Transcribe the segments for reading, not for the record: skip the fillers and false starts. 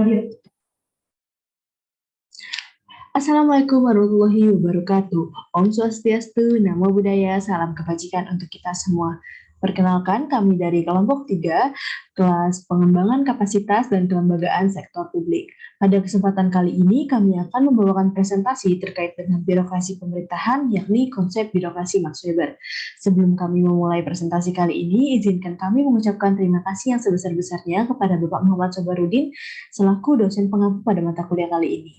hadir. Assalamualaikum warahmatullahi wabarakatuh. Om Swastiastu, Namo Buddhaya, salam kebajikan untuk kita semua. Perkenalkan, kami dari kelompok 3, kelas pengembangan kapasitas dan kelembagaan sektor publik. Pada kesempatan kali ini, kami akan membawakan presentasi terkait dengan birokrasi pemerintahan, yakni konsep birokrasi Max Weber. Sebelum kami memulai presentasi kali ini, izinkan kami mengucapkan terima kasih yang sebesar-besarnya kepada Bapak Muhammad Sobarudin, selaku dosen pengampu pada mata kuliah kali ini.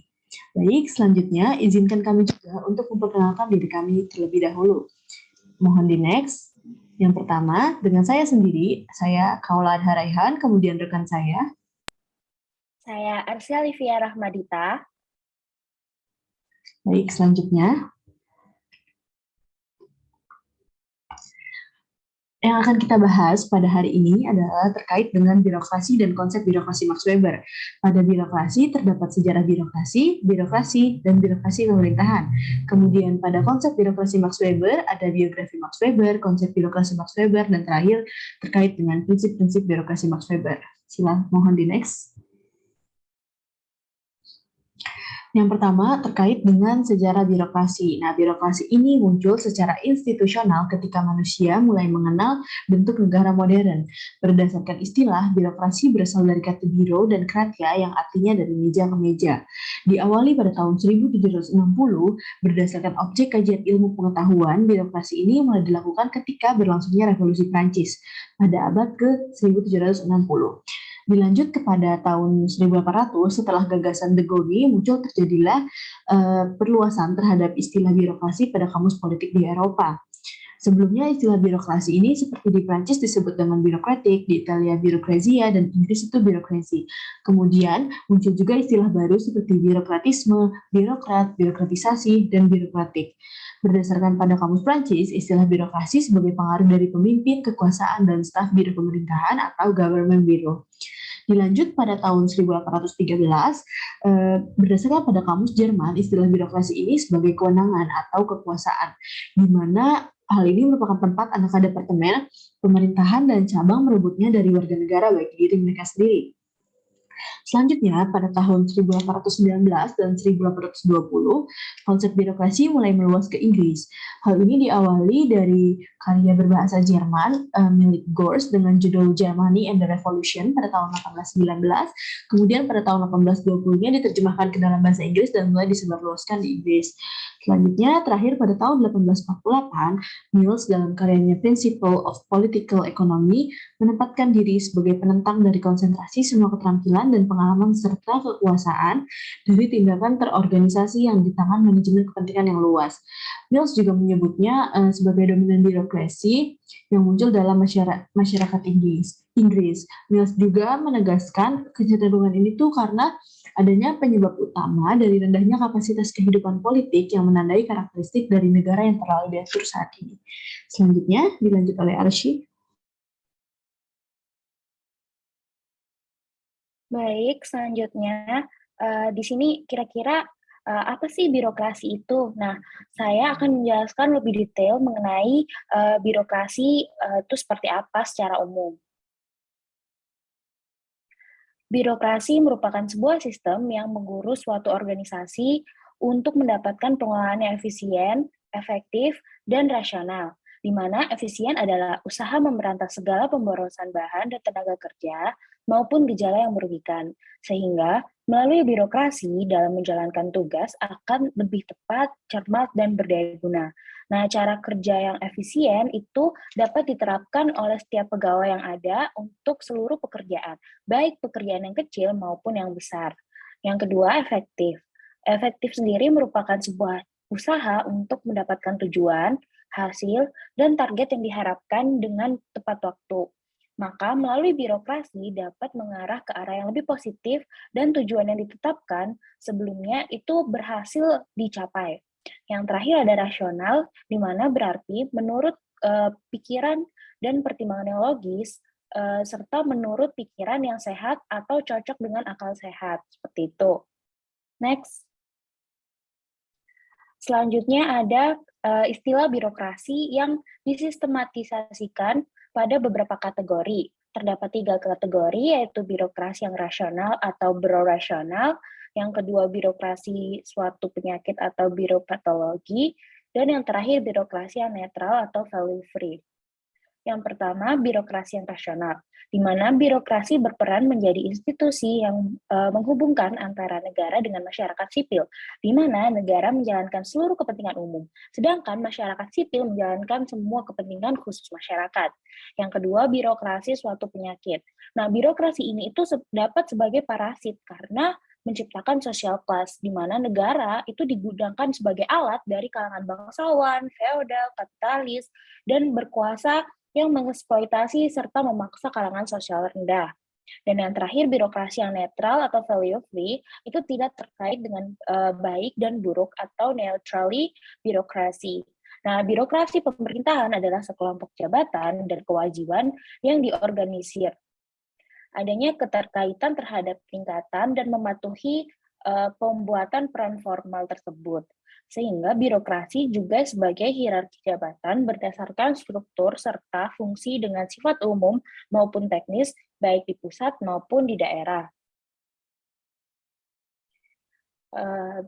Baik, selanjutnya izinkan kami juga untuk memperkenalkan diri kami terlebih dahulu. Mohon di next. Yang pertama, dengan saya sendiri, saya Kaula Adha Raihan, kemudian rekan saya. Saya Arsya Livia Rahmadita. Baik, selanjutnya. Yang akan kita bahas pada hari ini adalah terkait dengan birokrasi dan konsep birokrasi Max Weber. Pada birokrasi terdapat sejarah birokrasi, dan birokrasi pemerintahan. Kemudian pada konsep birokrasi Max Weber ada biografi Max Weber, konsep birokrasi Max Weber, dan terakhir terkait dengan prinsip-prinsip birokrasi Max Weber. Silakan, mohon di next. Yang pertama, terkait dengan sejarah birokrasi. Nah, birokrasi ini muncul secara institusional ketika manusia mulai mengenal bentuk negara modern. Berdasarkan istilah, birokrasi berasal dari kata biro dan kratya yang artinya dari meja ke meja. Diawali pada tahun 1760, berdasarkan objek kajian ilmu pengetahuan, birokrasi ini mulai dilakukan ketika berlangsungnya Revolusi Prancis pada abad ke-1760. Dilanjut kepada tahun 1800, setelah gagasan De Gaulle muncul, terjadilah perluasan terhadap istilah birokrasi pada kamus politik di Eropa. Sebelumnya istilah birokrasi ini seperti di Prancis disebut dengan birokratik, di Italia birokrazia, dan Inggris itu birokrasi. Kemudian muncul juga istilah baru seperti birokratisme, birokrat, birokratisasi, dan birokratik. Berdasarkan pada kamus Prancis, istilah birokrasi sebagai pengaruh dari pemimpin, kekuasaan, dan staf biro pemerintahan atau government bureau. Dilanjut pada tahun 1813, berdasarkan pada kamus Jerman, istilah birokrasi ini sebagai kewenangan atau kekuasaan, di mana hal ini merupakan tempat anggota departemen, pemerintahan, dan cabang merebutnya dari warga negara baik diri mereka sendiri. Selanjutnya, pada tahun 1819 dan 1820, konsep birokrasi mulai meluas ke Inggris. Hal ini diawali dari karya berbahasa Jerman milik Gorst dengan judul Germany and the Revolution pada tahun 1819. Kemudian pada tahun 1820-nya diterjemahkan ke dalam bahasa Inggris dan mulai disebarluaskan di Inggris. Selanjutnya, terakhir pada tahun 1848, Mill dalam karyanya Principle of Political Economy menempatkan diri sebagai penentang dari konsentrasi semua keterampilan dan pengalaman serta kekuasaan dari tindakan terorganisasi yang di tangan manajemen kepentingan yang luas. Mills juga menyebutnya sebagai dominan birokrasi yang muncul dalam masyarakat Inggris. Mills juga menegaskan kecenderungan ini tuh karena adanya penyebab utama dari rendahnya kapasitas kehidupan politik yang menandai karakteristik dari negara yang terlalu diatur saat ini. Selanjutnya dilanjut oleh Arsy. Baik, selanjutnya di sini kira-kira apa sih birokrasi itu? Nah, saya akan menjelaskan lebih detail mengenai birokrasi itu seperti apa secara umum. Birokrasi merupakan sebuah sistem yang mengurus suatu organisasi untuk mendapatkan pengelolaan yang efisien, efektif, dan rasional, di mana efisien adalah usaha memberantas segala pemborosan bahan dan tenaga kerja maupun gejala yang merugikan, sehingga melalui birokrasi dalam menjalankan tugas akan lebih tepat, cermat, dan berdaya guna. Nah, cara kerja yang efisien itu dapat diterapkan oleh setiap pegawai yang ada untuk seluruh pekerjaan, baik pekerjaan yang kecil maupun yang besar. Yang kedua, efektif. Efektif sendiri merupakan sebuah usaha untuk mendapatkan tujuan, hasil, dan target yang diharapkan dengan tepat waktu. Maka melalui birokrasi dapat mengarah ke arah yang lebih positif dan tujuan yang ditetapkan sebelumnya itu berhasil dicapai. Yang terakhir ada rasional, di mana berarti menurut pikiran dan pertimbangan yang logis, serta menurut pikiran yang sehat atau cocok dengan akal sehat. Seperti itu. Next. Selanjutnya ada istilah birokrasi yang disistematisasikan pada beberapa kategori. terdapat 3 kategori, yaitu birokrasi yang rasional atau birorasional, yang kedua birokrasi suatu penyakit atau biropatologi, dan yang terakhir birokrasi yang netral atau value free. Yang pertama, birokrasi yang rasional, di mana birokrasi berperan menjadi institusi yang menghubungkan antara negara dengan masyarakat sipil, di mana negara menjalankan seluruh kepentingan umum, sedangkan masyarakat sipil menjalankan semua kepentingan khusus masyarakat. Yang kedua, birokrasi suatu penyakit. Nah, birokrasi ini itu dapat sebagai parasit karena menciptakan social class, di mana negara itu digunakan sebagai alat dari kalangan bangsawan, feodal, kapitalis, dan berkuasa yang mengeksploitasi serta memaksa kalangan sosial rendah. Dan yang terakhir, birokrasi yang netral atau value free itu tidak terkait dengan baik dan buruk atau neutrally birokrasi. Nah, birokrasi pemerintahan adalah sekelompok jabatan dan kewajiban yang diorganisir. Adanya keterkaitan terhadap peningkatan dan mematuhi pembuatan peran formal tersebut. Sehingga birokrasi juga sebagai hierarki jabatan berdasarkan struktur serta fungsi dengan sifat umum maupun teknis, baik di pusat maupun di daerah.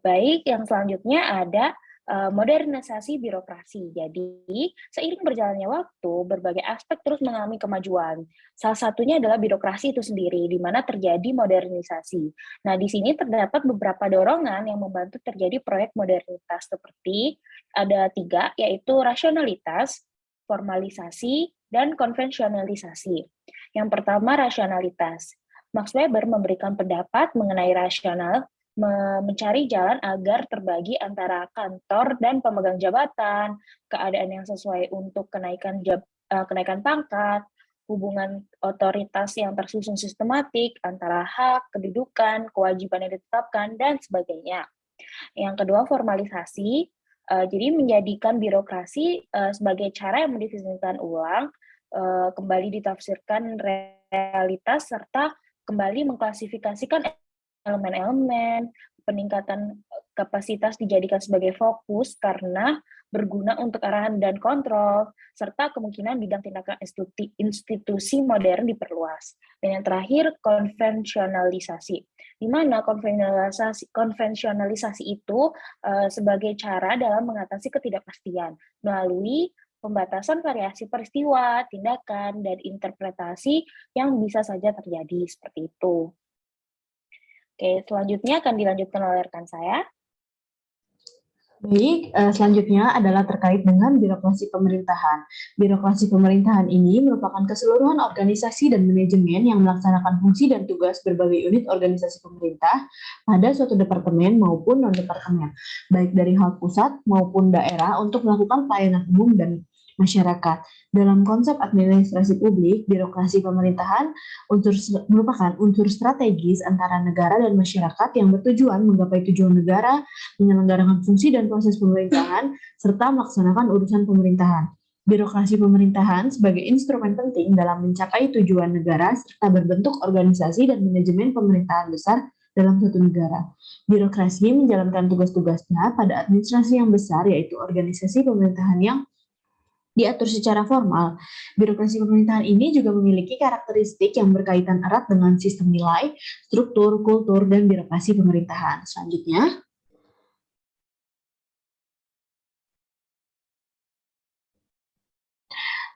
Baik, yang selanjutnya ada modernisasi birokrasi. Jadi, seiring berjalannya waktu, berbagai aspek terus mengalami kemajuan. Salah satunya adalah birokrasi itu sendiri, di mana terjadi modernisasi. Nah, di sini terdapat beberapa dorongan yang membantu terjadi proyek modernitas, seperti ada 3, yaitu rasionalitas, formalisasi, dan konvensionalisasi. Yang pertama, rasionalitas. Max Weber memberikan pendapat mengenai rasional, mencari jalan agar terbagi antara kantor dan pemegang jabatan, keadaan yang sesuai untuk kenaikan pangkat, hubungan otoritas yang tersusun sistematik antara hak, kedudukan, kewajiban yang ditetapkan, dan sebagainya. Yang kedua, formalisasi, jadi menjadikan birokrasi sebagai cara yang mendefinisikan ulang, kembali ditafsirkan realitas, serta kembali mengklasifikasikan elemen-elemen, peningkatan kapasitas dijadikan sebagai fokus karena berguna untuk arahan dan kontrol, serta kemungkinan bidang tindakan institusi modern diperluas. Dan yang terakhir, konvensionalisasi, di mana konvensionalisasi itu sebagai cara dalam mengatasi ketidakpastian melalui pembatasan variasi peristiwa, tindakan, dan interpretasi yang bisa saja terjadi seperti itu. Oke, selanjutnya akan dilanjutkan oleh rekan saya. Baik, selanjutnya adalah terkait dengan birokrasi pemerintahan. Birokrasi pemerintahan ini merupakan keseluruhan organisasi dan manajemen yang melaksanakan fungsi dan tugas berbagai unit organisasi pemerintah pada suatu departemen maupun non-departemen, baik dari hal pusat maupun daerah untuk melakukan pelayanan umum dan masyarakat. Dalam konsep administrasi publik, birokrasi pemerintahan merupakan unsur strategis antara negara dan masyarakat yang bertujuan menggapai tujuan negara, menyelenggarakan fungsi dan proses pemerintahan, serta melaksanakan urusan pemerintahan. Birokrasi pemerintahan sebagai instrumen penting dalam mencapai tujuan negara serta berbentuk organisasi dan manajemen pemerintahan besar dalam suatu negara. Birokrasi menjalankan tugas-tugasnya pada administrasi yang besar, yaitu organisasi pemerintahan yang diatur secara formal. Birokrasi pemerintahan ini juga memiliki karakteristik yang berkaitan erat dengan sistem nilai, struktur, kultur, dan birokrasi pemerintahan. Selanjutnya,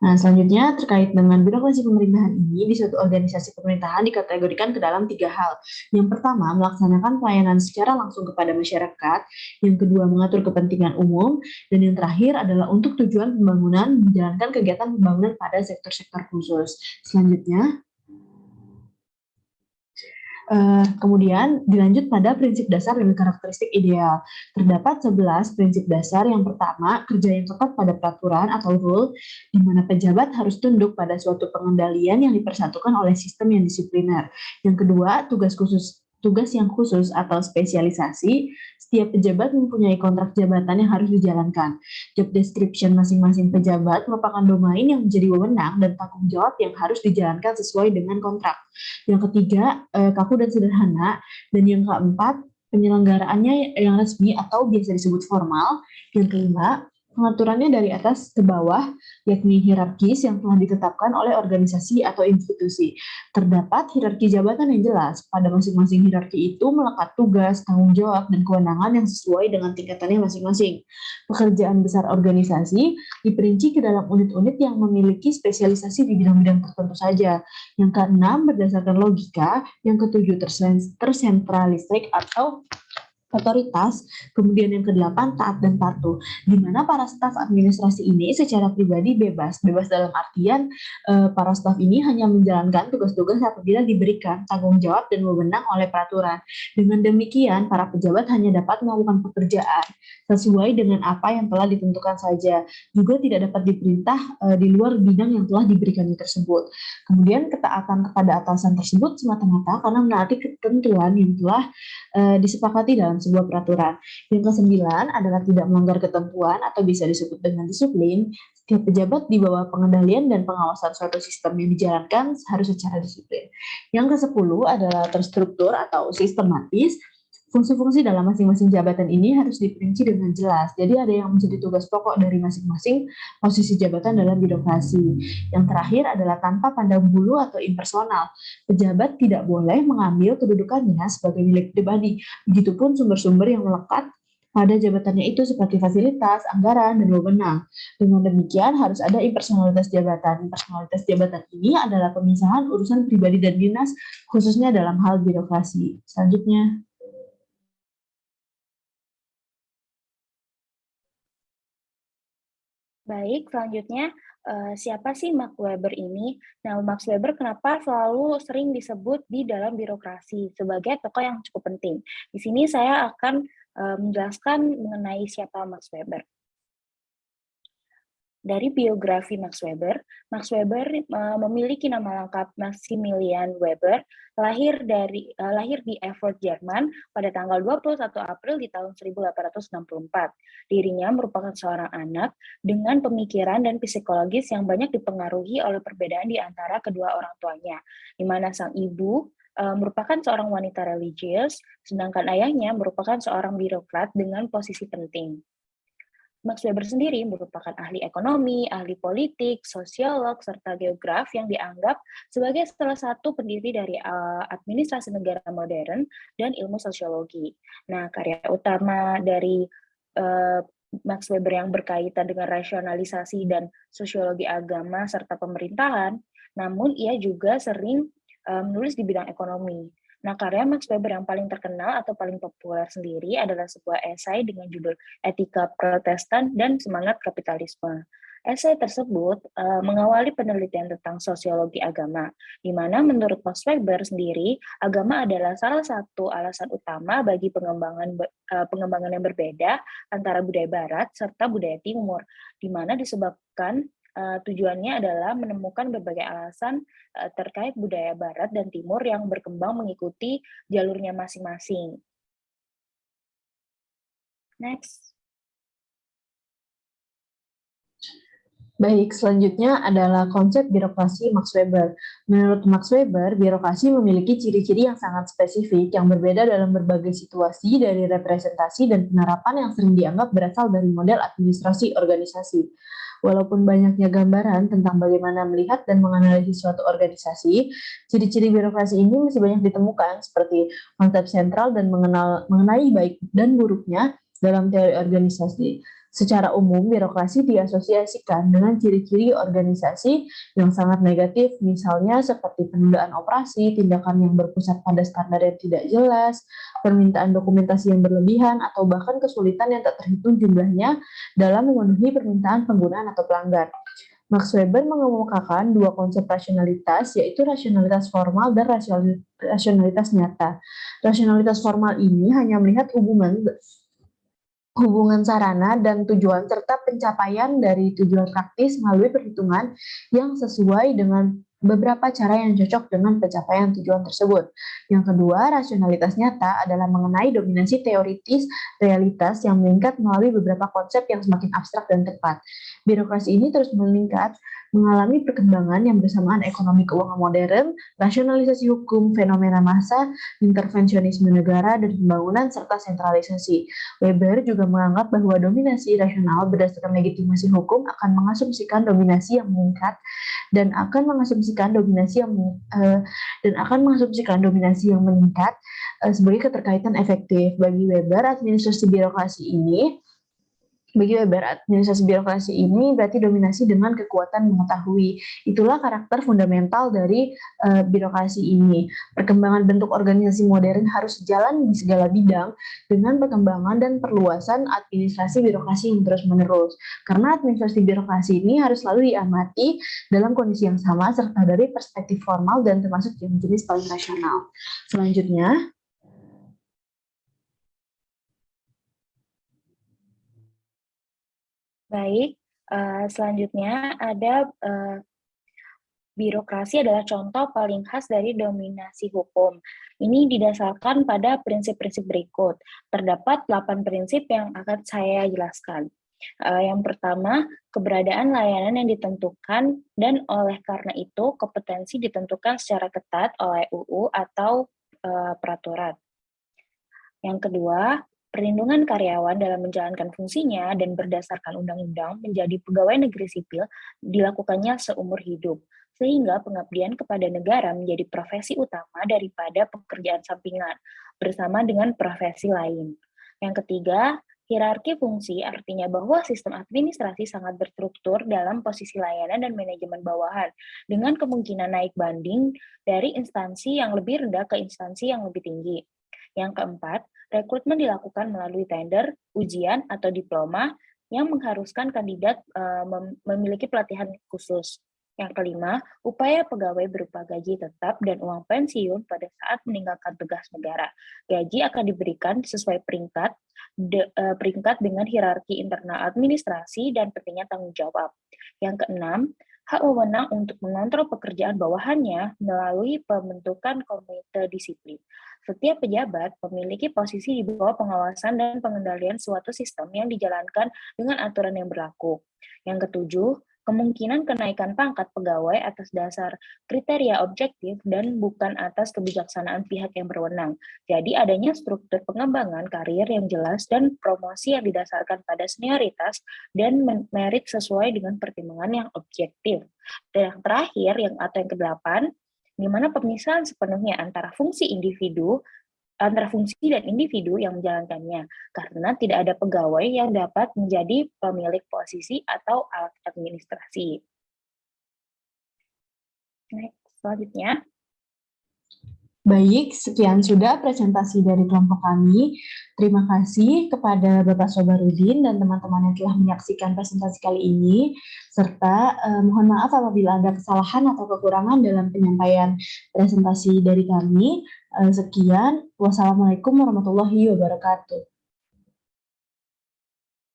selanjutnya terkait dengan birokrasi pemerintahan ini, di suatu organisasi pemerintahan dikategorikan ke dalam 3 hal. Yang pertama, melaksanakan pelayanan secara langsung kepada masyarakat. Yang kedua, mengatur kepentingan umum. Dan yang terakhir adalah untuk tujuan pembangunan, menjalankan kegiatan pembangunan pada sektor-sektor khusus. Selanjutnya, kemudian dilanjut pada prinsip dasar dan karakteristik ideal. Terdapat 11 prinsip dasar. Yang pertama, kerja yang tepat pada peraturan atau rule, di mana pejabat harus tunduk pada suatu pengendalian yang dipersatukan oleh sistem yang disipliner. Yang kedua, tugas yang khusus atau spesialisasi. Setiap pejabat mempunyai kontrak jabatan yang harus dijalankan. Job description masing-masing pejabat merupakan domain yang menjadi wewenang dan tanggung jawab yang harus dijalankan sesuai dengan kontrak. Yang ketiga, kaku dan sederhana. Dan yang keempat, penyelenggaraannya yang resmi atau biasa disebut formal. Yang kelima, Pengaturannya dari atas ke bawah, yakni hierarkis yang telah ditetapkan oleh organisasi atau institusi. Terdapat hierarki jabatan yang jelas. Pada masing-masing hierarki itu melekat tugas, tanggung jawab, dan kewenangan yang sesuai dengan tingkatannya masing-masing. Pekerjaan besar organisasi diperinci ke dalam unit-unit yang memiliki spesialisasi di bidang-bidang tertentu saja. Yang keenam, berdasarkan logika. Yang ketujuh, tersentralistik atau otoritas. Kemudian yang kedelapan, taat dan patuh, di mana para staf administrasi ini secara pribadi bebas dalam artian para staf ini hanya menjalankan tugas-tugas apabila diberikan tanggung jawab dan wewenang oleh peraturan. Dengan demikian, para pejabat hanya dapat melakukan pekerjaan sesuai dengan apa yang telah ditentukan saja, juga tidak dapat diperintah di luar bidang yang telah diberikannya tersebut. Kemudian ketaatan kepada atasan tersebut semata-mata karena menaati ketentuan yang telah disepakati dalam sebuah peraturan. Yang kesembilan adalah tidak melanggar ketentuan atau bisa disebut dengan disiplin. Setiap pejabat di bawah pengendalian dan pengawasan suatu sistem yang dijalankan harus secara disiplin. Yang kesepuluh adalah terstruktur atau sistematis. Fungsi-fungsi dalam masing-masing jabatan ini harus diperinci dengan jelas. Jadi ada yang menjadi tugas pokok dari masing-masing posisi jabatan dalam birokrasi. Yang terakhir adalah tanpa pandang bulu atau impersonal. Pejabat tidak boleh mengambil kedudukannya sebagai milik pribadi. Begitupun sumber-sumber yang melekat pada jabatannya itu seperti fasilitas, anggaran, dan wewenang. Dengan demikian harus ada impersonalitas jabatan. Impersonalitas jabatan ini adalah pemisahan urusan pribadi dan dinas, khususnya dalam hal birokrasi. Selanjutnya. Baik, selanjutnya siapa sih Max Weber ini? Nah, Max Weber kenapa selalu sering disebut di dalam birokrasi sebagai tokoh yang cukup penting? Di sini saya akan menjelaskan mengenai siapa Max Weber. Dari biografi Max Weber memiliki nama lengkap Maximilian Weber, lahir di Erfurt, Jerman pada tanggal 21 April di tahun 1864. Dirinya merupakan seorang anak dengan pemikiran dan psikologis yang banyak dipengaruhi oleh perbedaan di antara kedua orang tuanya, di mana sang ibu merupakan seorang wanita religius, sedangkan ayahnya merupakan seorang birokrat dengan posisi penting. Max Weber sendiri merupakan ahli ekonomi, ahli politik, sosiolog, serta geograf yang dianggap sebagai salah satu pendiri dari administrasi negara modern dan ilmu sosiologi. Nah, karya utama dari Max Weber yang berkaitan dengan rasionalisasi dan sosiologi agama serta pemerintahan, namun ia juga sering menulis di bidang ekonomi. Nah, karya Max Weber yang paling terkenal atau paling populer sendiri adalah sebuah esai dengan judul Etika Protestan dan Semangat Kapitalisme. Esai tersebut mengawali penelitian tentang sosiologi agama, di mana menurut Max Weber sendiri, agama adalah salah satu alasan utama bagi pengembangan yang berbeda antara budaya Barat serta budaya Timur, di mana disebabkan tujuannya adalah menemukan berbagai alasan terkait budaya Barat dan Timur yang berkembang mengikuti jalurnya masing-masing. Next. Baik, selanjutnya adalah konsep birokrasi Max Weber. Menurut Max Weber, birokrasi memiliki ciri-ciri yang sangat spesifik yang berbeda dalam berbagai situasi dari representasi dan penerapan yang sering dianggap berasal dari model administrasi organisasi. Walaupun banyaknya gambaran tentang bagaimana melihat dan menganalisis suatu organisasi, ciri-ciri birokrasi ini masih banyak ditemukan seperti konsep sentral dan mengenai baik dan buruknya dalam teori organisasi. Secara umum, birokrasi diasosiasikan dengan ciri-ciri organisasi yang sangat negatif, misalnya seperti penundaan operasi, tindakan yang berpusat pada standar yang tidak jelas, permintaan dokumentasi yang berlebihan, atau bahkan kesulitan yang tak terhitung jumlahnya dalam memenuhi permintaan penggunaan atau pelanggan. Max Weber mengemukakan dua konsep rasionalitas, yaitu rasionalitas formal dan rasionalitas nyata. Rasionalitas formal ini hanya melihat hubungan sarana dan tujuan serta pencapaian dari tujuan praktis melalui perhitungan yang sesuai dengan beberapa cara yang cocok dengan pencapaian tujuan tersebut. Yang kedua, rasionalitas nyata adalah mengenai dominasi teoritis realitas yang meningkat melalui beberapa konsep yang semakin abstrak dan tepat. Birokrasi ini terus meningkat mengalami perkembangan yang bersamaan ekonomi keuangan modern, rasionalisasi hukum, fenomena massa, intervensionisme negara, dan pembangunan serta sentralisasi. Weber juga menganggap bahwa dominasi rasional berdasarkan legitimasi hukum akan mengasumsikan dominasi yang meningkat dan akan mengasumsikan dominasi yang meningkat sebagai keterkaitan efektif. Bagi Weber, administrasi birokrasi ini berarti dominasi dengan kekuatan mengetahui. Itulah karakter fundamental dari birokrasi ini. Perkembangan bentuk organisasi modern harus jalan di segala bidang dengan perkembangan dan perluasan administrasi birokrasi yang terus-menerus. Karena administrasi birokrasi ini harus selalu diamati dalam kondisi yang sama serta dari perspektif formal dan termasuk yang jenis paling rasional. Selanjutnya, Baik, selanjutnya ada birokrasi adalah contoh paling khas dari dominasi hukum. Ini didasarkan pada prinsip-prinsip berikut. Terdapat 8 prinsip yang akan saya jelaskan. Yang pertama, keberadaan layanan yang ditentukan dan oleh karena itu kompetensi ditentukan secara ketat oleh UU atau peraturan. Yang kedua, perlindungan karyawan dalam menjalankan fungsinya dan berdasarkan undang-undang menjadi pegawai negeri sipil dilakukannya seumur hidup, sehingga pengabdian kepada negara menjadi profesi utama daripada pekerjaan sampingan, bersama dengan profesi lain. Yang ketiga, hierarki fungsi artinya bahwa sistem administrasi sangat berstruktur dalam posisi layanan dan manajemen bawahan, dengan kemungkinan naik banding dari instansi yang lebih rendah ke instansi yang lebih tinggi. Yang keempat, rekrutmen dilakukan melalui tender, ujian, atau diploma yang mengharuskan kandidat memiliki pelatihan khusus. Yang kelima, upaya pegawai berupa gaji tetap dan uang pensiun pada saat meninggalkan tugas negara. Gaji akan diberikan sesuai peringkat dengan hierarki internal administrasi dan pentingnya tanggung jawab. Yang keenam, hak wewenang untuk mengontrol pekerjaan bawahannya melalui pembentukan komite disiplin. Setiap pejabat memiliki posisi di bawah pengawasan dan pengendalian suatu sistem yang dijalankan dengan aturan yang berlaku. Yang ketujuh, kemungkinan kenaikan pangkat pegawai atas dasar kriteria objektif dan bukan atas kebijaksanaan pihak yang berwenang. Jadi adanya struktur pengembangan karir yang jelas dan promosi yang didasarkan pada senioritas dan merit sesuai dengan pertimbangan yang objektif. Dan yang terakhir, yang kedelapan, di mana pemisahan sepenuhnya antara fungsi dan individu yang menjalankannya, karena tidak ada pegawai yang dapat menjadi pemilik posisi atau alat administrasi. Next, selanjutnya. Baik, sekian sudah presentasi dari kelompok kami. Terima kasih kepada Bapak Sobarudin dan teman-teman yang telah menyaksikan presentasi kali ini, serta mohon maaf apabila ada kesalahan atau kekurangan dalam penyampaian presentasi dari kami. Sekian, wassalamualaikum warahmatullahi wabarakatuh.